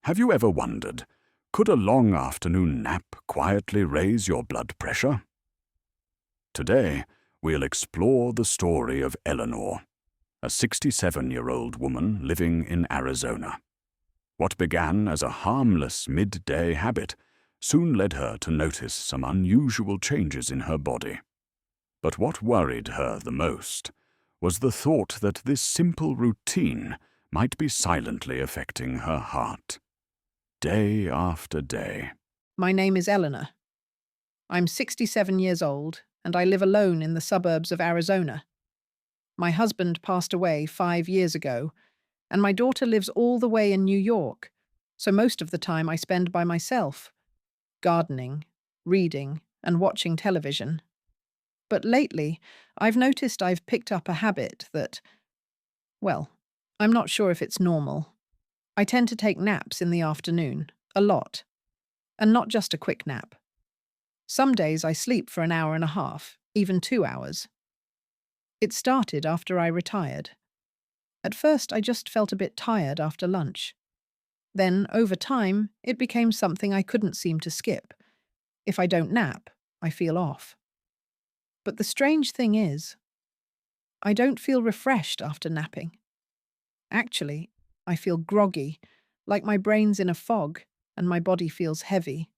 Have you ever wondered, could a long afternoon nap quietly raise your blood pressure? Today, we'll explore the story of Eleanor, a 67-year-old woman living in Arizona. What began as a harmless midday habit soon led her to notice some unusual changes in her body. But what worried her the most was the thought that this simple routine might be silently affecting her heart. Day after day. My name is Eleanor. I'm 67 years old, and I live alone in the suburbs of Arizona. My husband passed away 5 years ago, and my daughter lives all the way in New York, so most of the time I spend by myself, gardening, reading, and watching television. But lately, I've noticed I've picked up a habit that, well, I'm not sure if it's normal. I tend to take naps in the afternoon, a lot, and not just a quick nap. Some days I sleep for an hour and a half, even 2 hours. It started after I retired. At first, I just felt a bit tired after lunch. Then, over time, it became something I couldn't seem to skip. If I don't nap, I feel off. But the strange thing is, I don't feel refreshed after napping. Actually, I feel groggy, like my brain's in a fog and my body feels heavy.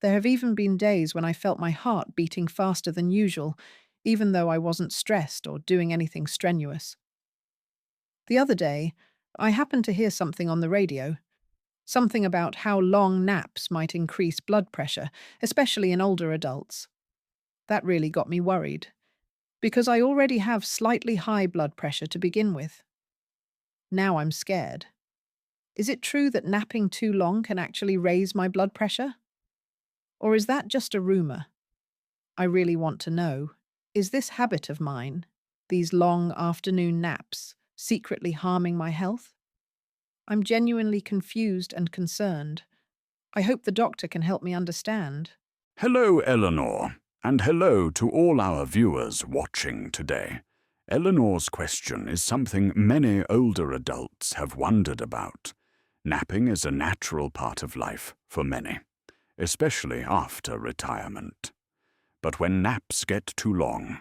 There have even been days when I felt my heart beating faster than usual, even though I wasn't stressed or doing anything strenuous. The other day, I happened to hear something on the radio, something about how long naps might increase blood pressure, especially in older adults. That really got me worried, because I already have slightly high blood pressure to begin with. Now I'm scared. Is it true that napping too long can actually raise my blood pressure? Or is that just a rumor? I really want to know, is this habit of mine, these long afternoon naps, secretly harming my health? I'm genuinely confused and concerned. I hope the doctor can help me understand. Hello, Eleanor, and hello to all our viewers watching today. Eleanor's question is something many older adults have wondered about. Napping is a natural part of life for many, especially after retirement. But when naps get too long,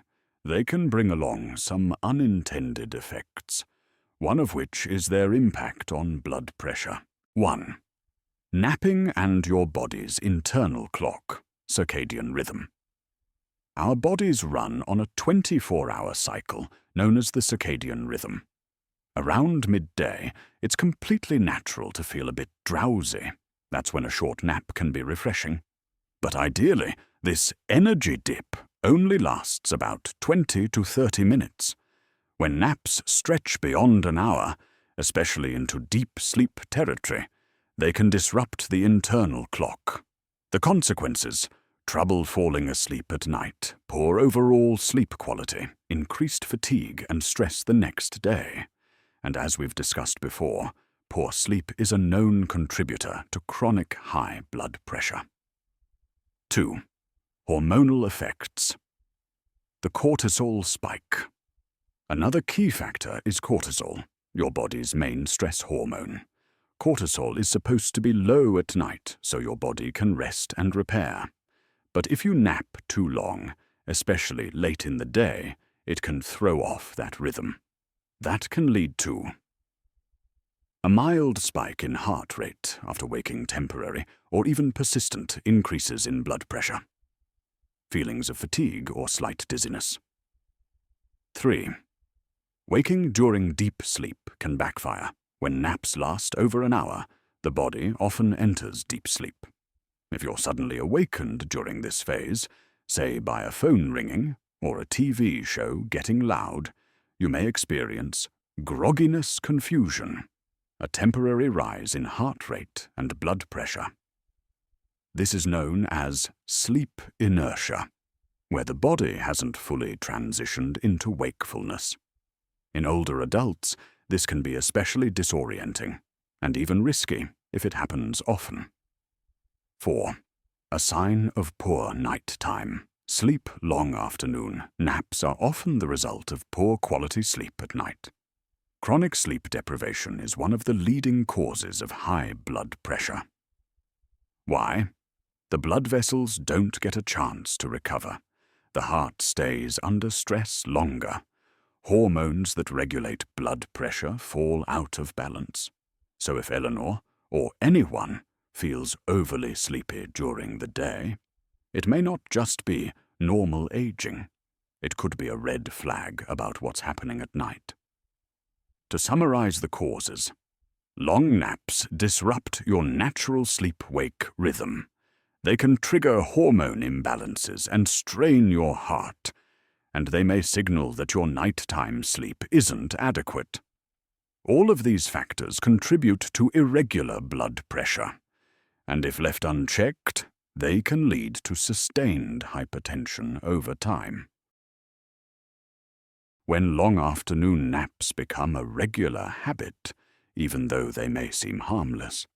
they can bring along some unintended effects, one of which is their impact on blood pressure. 1. Napping and your body's internal clock, circadian rhythm. Our bodies run on a 24-hour cycle known as the circadian rhythm. Around midday, it's completely natural to feel a bit drowsy. That's when a short nap can be refreshing. But ideally, this energy dip only lasts about 20 to 30 minutes. When naps stretch beyond an hour, especially into deep sleep territory, they can disrupt the internal clock. The consequences: trouble falling asleep at night, poor overall sleep quality, increased fatigue and stress the next day. And as we've discussed before, poor sleep is a known contributor to chronic high blood pressure. 2. Hormonal effects. The cortisol spike. Another key factor is cortisol, your body's main stress hormone. Cortisol is supposed to be low at night so your body can rest and repair. But if you nap too long, especially late in the day, it can throw off that rhythm. That can lead to a mild spike in heart rate after waking, temporary or even persistent increases in blood pressure, feelings of fatigue or slight dizziness. 3. Waking during deep sleep can backfire. When naps last over an hour, the body often enters deep sleep. If you're suddenly awakened during this phase, say by a phone ringing or a TV show getting loud, you may experience grogginess confusion, a temporary rise in heart rate and blood pressure. This is known as sleep inertia, where the body hasn't fully transitioned into wakefulness. In older adults, this can be especially disorienting and even risky if it happens often. 4. A sign of poor night time. Sleep long afternoon. Naps are often the result of poor quality sleep at night. Chronic sleep deprivation is one of the leading causes of high blood pressure. Why? The blood vessels don't get a chance to recover. The heart stays under stress longer. Hormones that regulate blood pressure fall out of balance. So if Eleanor, or anyone, feels overly sleepy during the day, it may not just be normal aging. It could be a red flag about what's happening at night. To summarize the causes, long naps disrupt your natural sleep-wake rhythm. They can trigger hormone imbalances and strain your heart, and they may signal that your nighttime sleep isn't adequate. All of these factors contribute to irregular blood pressure, and if left unchecked, they can lead to sustained hypertension over time. When long afternoon naps become a regular habit, even though they may seem harmless,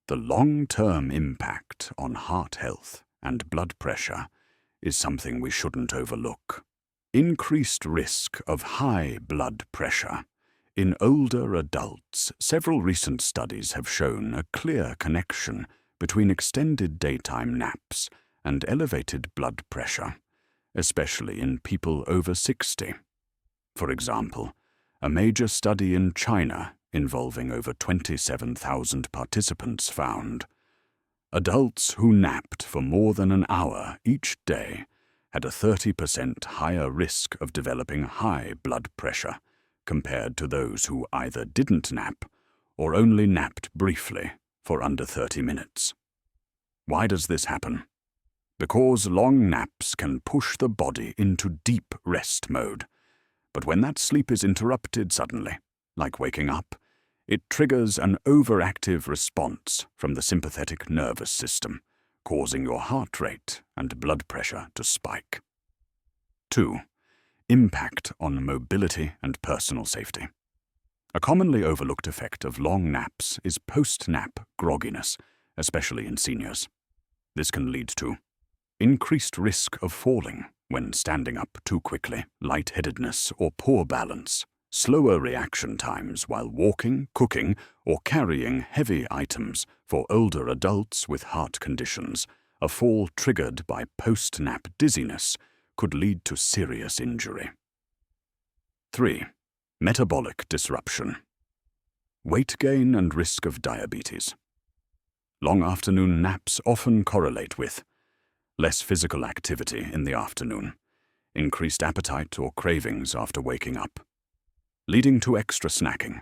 the long-term impact on heart health and blood pressure is something we shouldn't overlook. Increased risk of high blood pressure. In older adults, several recent studies have shown a clear connection between extended daytime naps and elevated blood pressure, especially in people over 60. For example, a major study in China involving over 27,000 participants found adults who napped for more than an hour each day had a 30% higher risk of developing high blood pressure compared to those who either didn't nap or only napped briefly for under 30 minutes. Why does this happen? Because long naps can push the body into deep rest mode. But when that sleep is interrupted suddenly, like waking up, it triggers an overactive response from the sympathetic nervous system, causing your heart rate and blood pressure to spike. 2. Impact on mobility and personal safety. A commonly overlooked effect of long naps is post-nap grogginess, especially in seniors. This can lead to increased risk of falling when standing up too quickly, lightheadedness or poor balance, slower reaction times while walking, cooking, or carrying heavy items for older adults with heart conditions. A fall triggered by post-nap dizziness could lead to serious injury. 3. Metabolic disruption. Weight gain and risk of diabetes. Long afternoon naps often correlate with less physical activity in the afternoon, increased appetite or cravings after waking up, leading to extra snacking,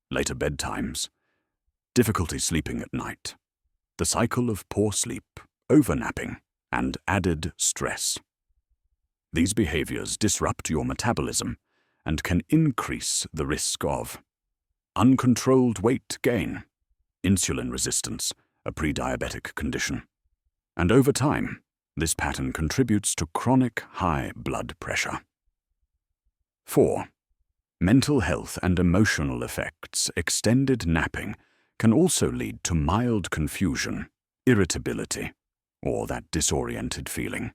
later bedtimes, difficulty sleeping at night, the cycle of poor sleep, overnapping, and added stress. These behaviors disrupt your metabolism and can increase the risk of uncontrolled weight gain, insulin resistance, a pre-diabetic condition. And over time, this pattern contributes to chronic high blood pressure. 4. Mental health and emotional effects. Extended napping can also lead to mild confusion, irritability, or that disoriented feeling,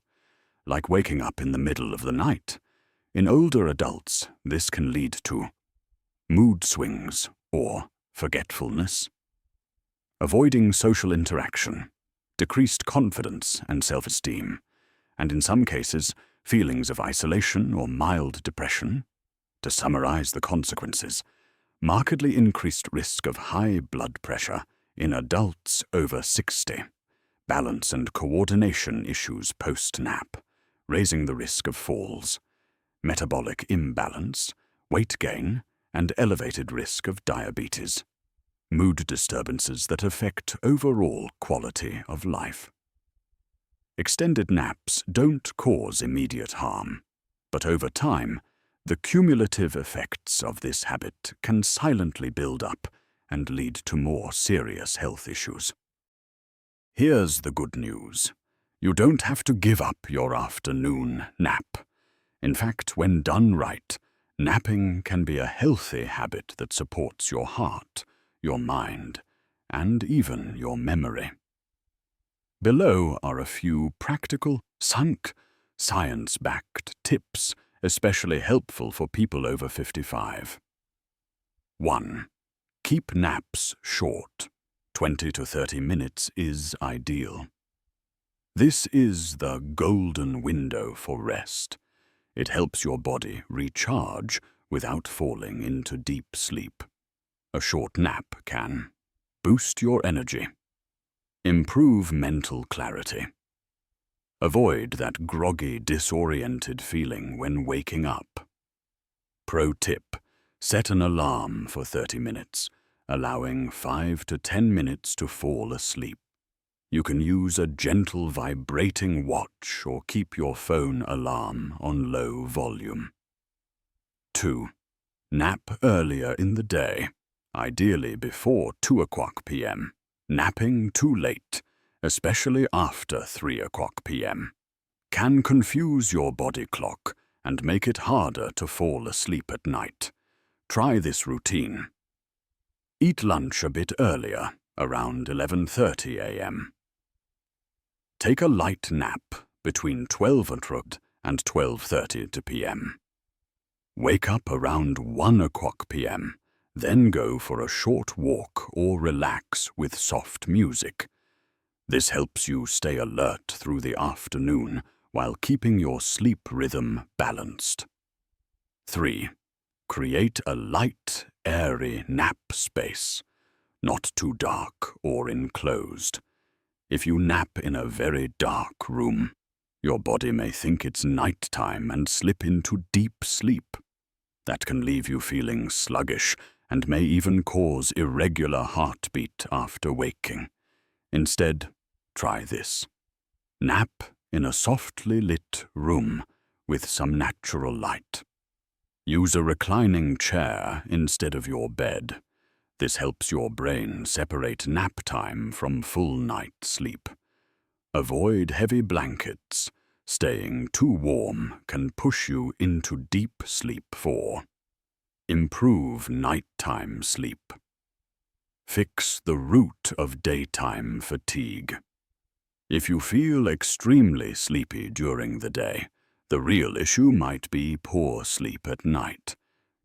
like waking up in the middle of the night. In older adults, this can lead to mood swings or forgetfulness, avoiding social interaction, decreased confidence and self-esteem, and in some cases, feelings of isolation or mild depression. To summarize the consequences, markedly increased risk of high blood pressure in adults over 60, balance and coordination issues post-nap, raising the risk of falls, metabolic imbalance, weight gain, and elevated risk of diabetes. Mood disturbances that affect overall quality of life. Extended naps don't cause immediate harm, but over time, the cumulative effects of this habit can silently build up and lead to more serious health issues. Here's the good news. You don't have to give up your afternoon nap. In fact, when done right, napping can be a healthy habit that supports your heart, your mind, and even your memory. Below are a few practical, science-backed tips, especially helpful for people over 55. 1. Keep naps short. 20 to 30 minutes is ideal. This is the golden window for rest. It helps your body recharge without falling into deep sleep. A short nap can boost your energy, improve mental clarity, avoid that groggy, disoriented feeling when waking up. Pro tip: set an alarm for 30 minutes, allowing 5 to 10 minutes to fall asleep. You can use a gentle vibrating watch or keep your phone alarm on low volume. 2. Nap earlier in the day, ideally before 2 o'clock p.m. Napping too late, especially after 3 o'clock p.m., can confuse your body clock and make it harder to fall asleep at night. Try this routine. Eat lunch a bit earlier, around 11:30 a.m. Take a light nap between 12 and 12:30 p.m. Wake up around 1 o'clock p.m., then go for a short walk or relax with soft music. This helps you stay alert through the afternoon while keeping your sleep rhythm balanced. 3. Create a light, airy nap space, not too dark or enclosed. If you nap in a very dark room, your body may think it's nighttime and slip into deep sleep. That can leave you feeling sluggish and may even cause irregular heartbeat after waking. Instead, try this. Nap in a softly lit room with some natural light. Use a reclining chair instead of your bed. This helps your brain separate nap time from full night sleep. Avoid heavy blankets. Staying too warm can push you into deep sleep. 4. Improve nighttime sleep. Fix the root of daytime fatigue. If you feel extremely sleepy during the day, the real issue might be poor sleep at night.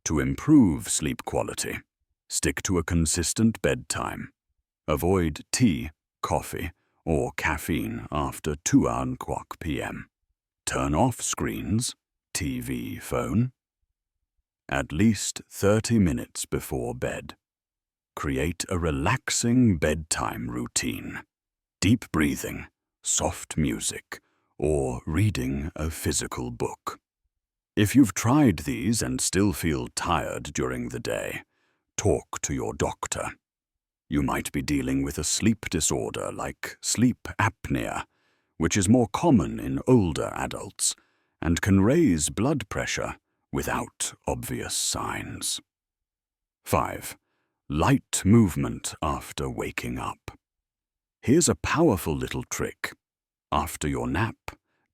To improve sleep quality, stick to a consistent bedtime. Avoid tea, coffee, or caffeine after 2 o'clock p.m. Turn off screens, TV, phone, at least 30 minutes before bed. Create a relaxing bedtime routine. Deep breathing, soft music, or reading a physical book. If you've tried these and still feel tired during the day, talk to your doctor. You might be dealing with a sleep disorder like sleep apnea, which is more common in older adults and can raise blood pressure without obvious signs. 5. Light movement after waking up. Here's a powerful little trick. After your nap,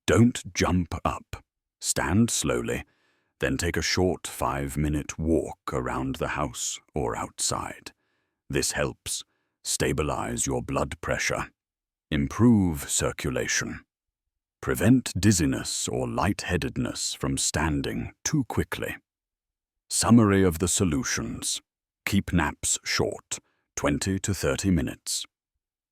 don't jump up. Stand slowly, then take a short 5-minute walk around the house or outside. This helps stabilize your blood pressure, improve circulation, prevent dizziness or lightheadedness from standing too quickly. Summary of the solutions. Keep naps short, 20 to 30 minutes.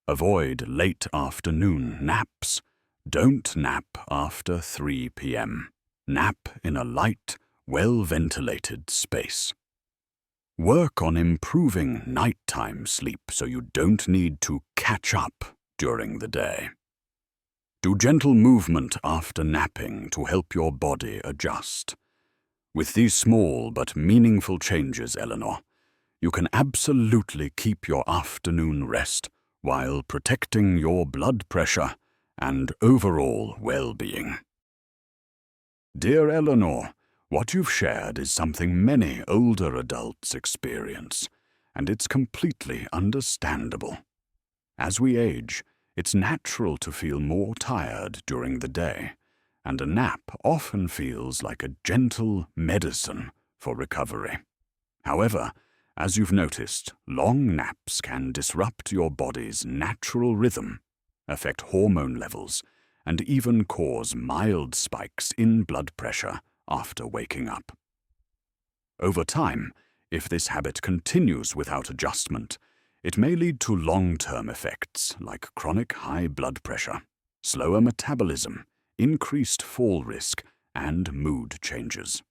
Avoid late afternoon naps. Don't nap after 3 p.m. Nap in a light, well-ventilated space. Work on improving nighttime sleep so you don't need to catch up during the day. Do gentle movement after napping to help your body adjust. With these small but meaningful changes, Eleanor, you can absolutely keep your afternoon rest while protecting your blood pressure and overall well-being. Dear Eleanor, what you've shared is something many older adults experience, and it's completely understandable. As we age, it's natural to feel more tired during the day, and a nap often feels like a gentle medicine for recovery. However, as you've noticed, long naps can disrupt your body's natural rhythm, affect hormone levels, and even cause mild spikes in blood pressure after waking up. Over time, If this habit continues without adjustment, it may lead to long-term effects like chronic high blood pressure, slower metabolism, increased fall risk, and mood changes.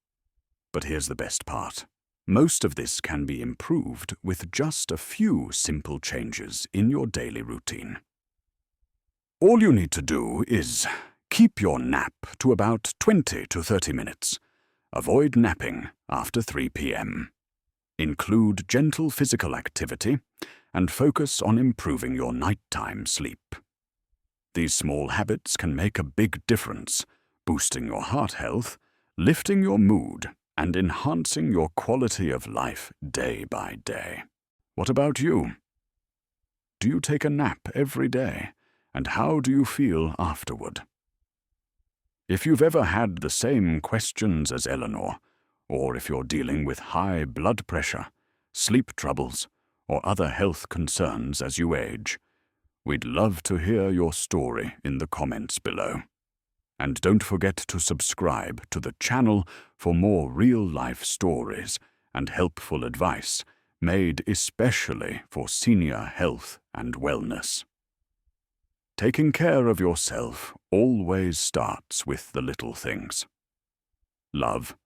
But here's the best part. Most of this can be improved with just a few simple changes in your daily routine. All you need to do is keep your nap to about 20 to 30 minutes. Avoid napping after 3 p.m. Include gentle physical activity and focus on improving your nighttime sleep. These small habits can make a big difference, boosting your heart health, lifting your mood, and enhancing your quality of life day by day. What about you? Do you take a nap every day, and how do you feel afterward? If you've ever had the same questions as Eleanor, or if you're dealing with high blood pressure, sleep troubles, or other health concerns as you age, we'd love to hear your story in the comments below. And don't forget to subscribe to the channel for more real-life stories and helpful advice made especially for senior health and wellness. Taking care of yourself always starts with the little things. Love,